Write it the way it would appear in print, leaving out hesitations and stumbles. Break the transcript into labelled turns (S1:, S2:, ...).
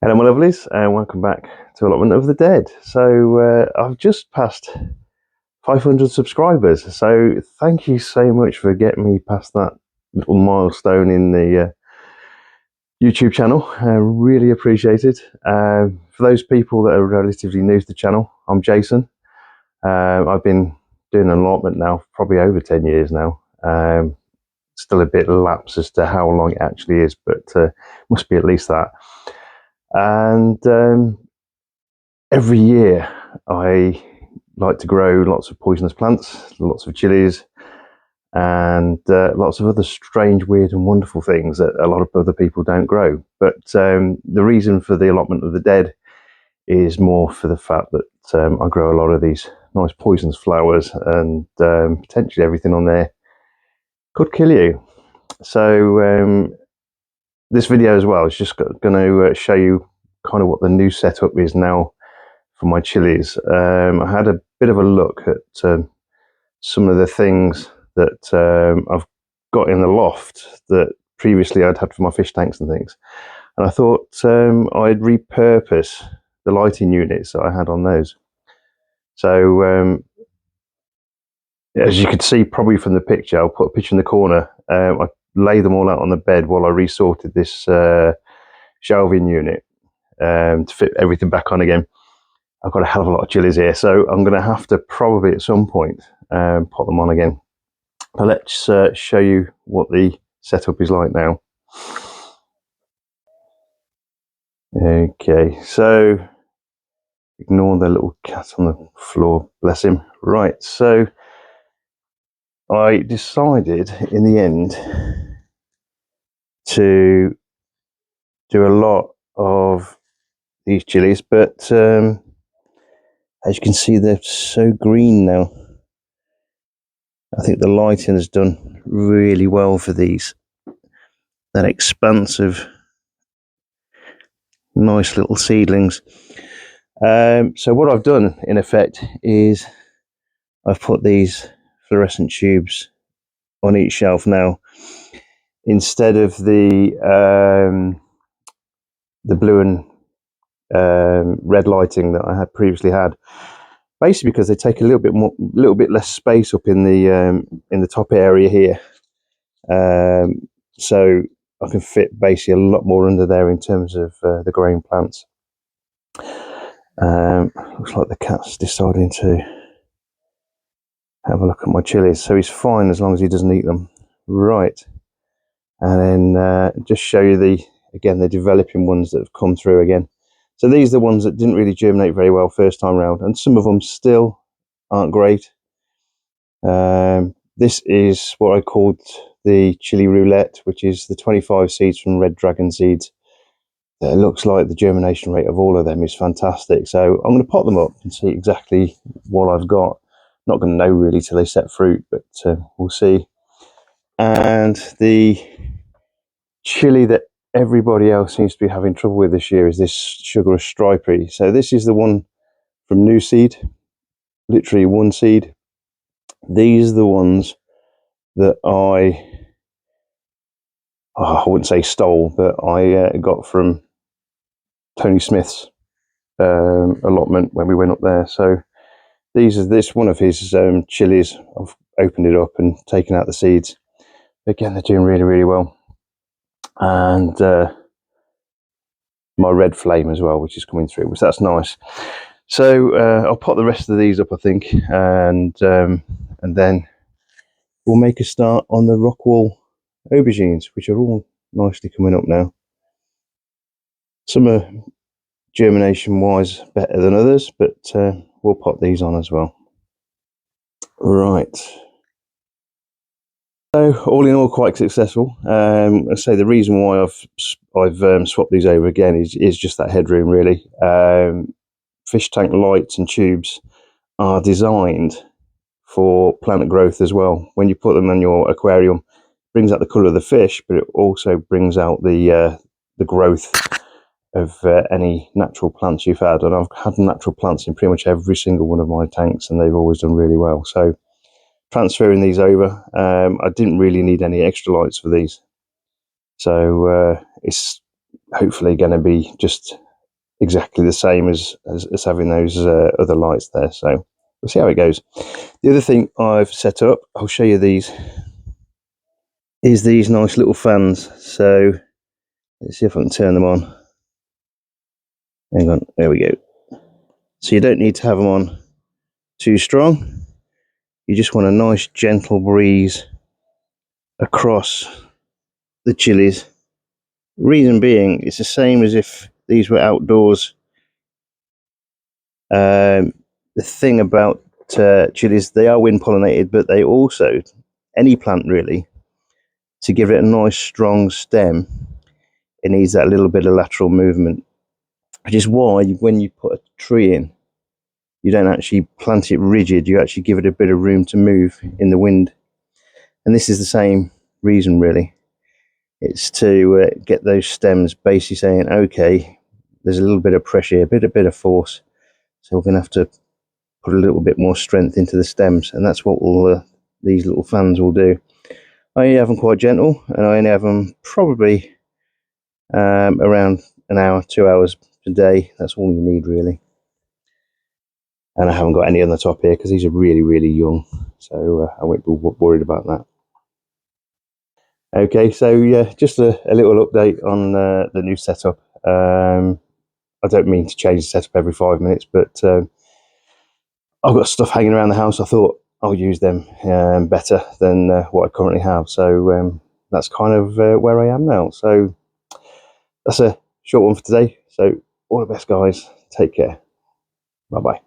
S1: Hello, my lovelies, and welcome back to Allotment of the Dead. So I've just passed 500 subscribers, so thank you so much for getting me past that little milestone in the YouTube channel. I really appreciate it. For those people that are relatively new to the channel, I'm Jason. I've been doing an allotment now for probably over 10 years now. Still a bit lapse as to how long it actually is, but must be at least that. And every year I like to grow lots of poisonous plants, lots of chilies, and lots of other strange, weird and wonderful things that a lot of other people don't grow. But the reason for the Allotment of the Dead is more for the fact that I grow a lot of these nice poisonous flowers, and potentially everything on there could kill you. So this video as well is just going to show you kind of what the new setup is now for my chilies. I had a bit of a look at some of the things that I've got in the loft that previously I'd had for my fish tanks and things, and I thought I'd repurpose the lighting units that I had on those. So as you can see probably from the picture, I'll put a picture in the corner. I lay them all out on the bed while I resorted this shelving unit to fit everything back on again. I've got a hell of a lot of chilies here, so I'm going to have to probably at some point put them on again. But let's show you what the setup is like now. Okay, so ignore the little cat on the floor, bless him. Right, so I decided in the end to do a lot of these chilies, but as you can see, they're so green now. I think the lighting has done really well for these. That expansive, nice little seedlings. So what I've done in effect is I've put these fluorescent tubes on each shelf now, instead of the blue and red lighting that I had previously had. Basically, because they take a little bit less space up in the top area here, so I can fit basically a lot more under there in terms of the growing plants. Looks like the cat's deciding to have a look at my chilies, so he's fine as long as he doesn't eat them. Right, and then just show you the developing ones that have come through again. So these are the ones that didn't really germinate very well first time round, and some of them still aren't great. This is what I called the chili roulette, which is the 25 seeds from Red Dragon Seeds. It looks like the germination rate of all of them is fantastic. So I'm going to pot them up and see exactly what I've got. Not going to know really till they set fruit, but we'll see. And the chili that everybody else seems to be having trouble with this year is this Sugar Stripey. So this is the one from New Seed, literally one seed. These are the ones that I wouldn't say stole, but I got from Tony Smith's allotment when we went up there. So this one of his chilies. I've opened it up and taken out the seeds. Again, they're doing really, really well. And my red flame as well, which is coming through, which that's nice. So I'll pot the rest of these up, I think, and then we'll make a start on the Rockwool aubergines, which are all nicely coming up now. Some are germination wise better than others, but we'll pop these on as well. Right, so all in all, quite successful. I say the reason why I've swapped these over again is just that headroom, really. Fish tank lights and tubes are designed for plant growth as well. When you put them in your aquarium, it brings out the colour of the fish, but it also brings out the growth of any natural plants you've had. And I've had natural plants in pretty much every single one of my tanks, and they've always done really well. So transferring these over, I didn't really need any extra lights for these. So it's hopefully going to be just exactly the same as having those other lights there. So we'll see how it goes. The other thing I've set up, I'll show you these, is these nice little fans. So let's see if I can turn them on. Hang on, there we go. So you don't need to have them on too strong. You just want a nice gentle breeze across the chilies. Reason being, it's the same as if these were outdoors. The thing about chilies, they are wind pollinated, but they also, any plant really, to give it a nice strong stem, it needs that little bit of lateral movement, which is why when you put a tree in, you don't actually plant it rigid, you actually give it a bit of room to move in the wind. And this is the same reason really. It's to get those stems basically saying, okay, there's a little bit of pressure, a bit of force, so we're going to have to put a little bit more strength into the stems, and that's what all these little fans will do. I only have them quite gentle, and I only have them probably around an hour, 2 hours a day. That's all you need really. And I haven't got any on the top here because these are really, really young, so I won't be worried about that. Okay, so yeah, just a little update on the new setup. I don't mean to change the setup every 5 minutes, but I've got stuff hanging around the house. I thought I'll use them better than what I currently have. So that's kind of where I am now. So that's a short one for today. So all the best, guys. Take care. Bye-bye.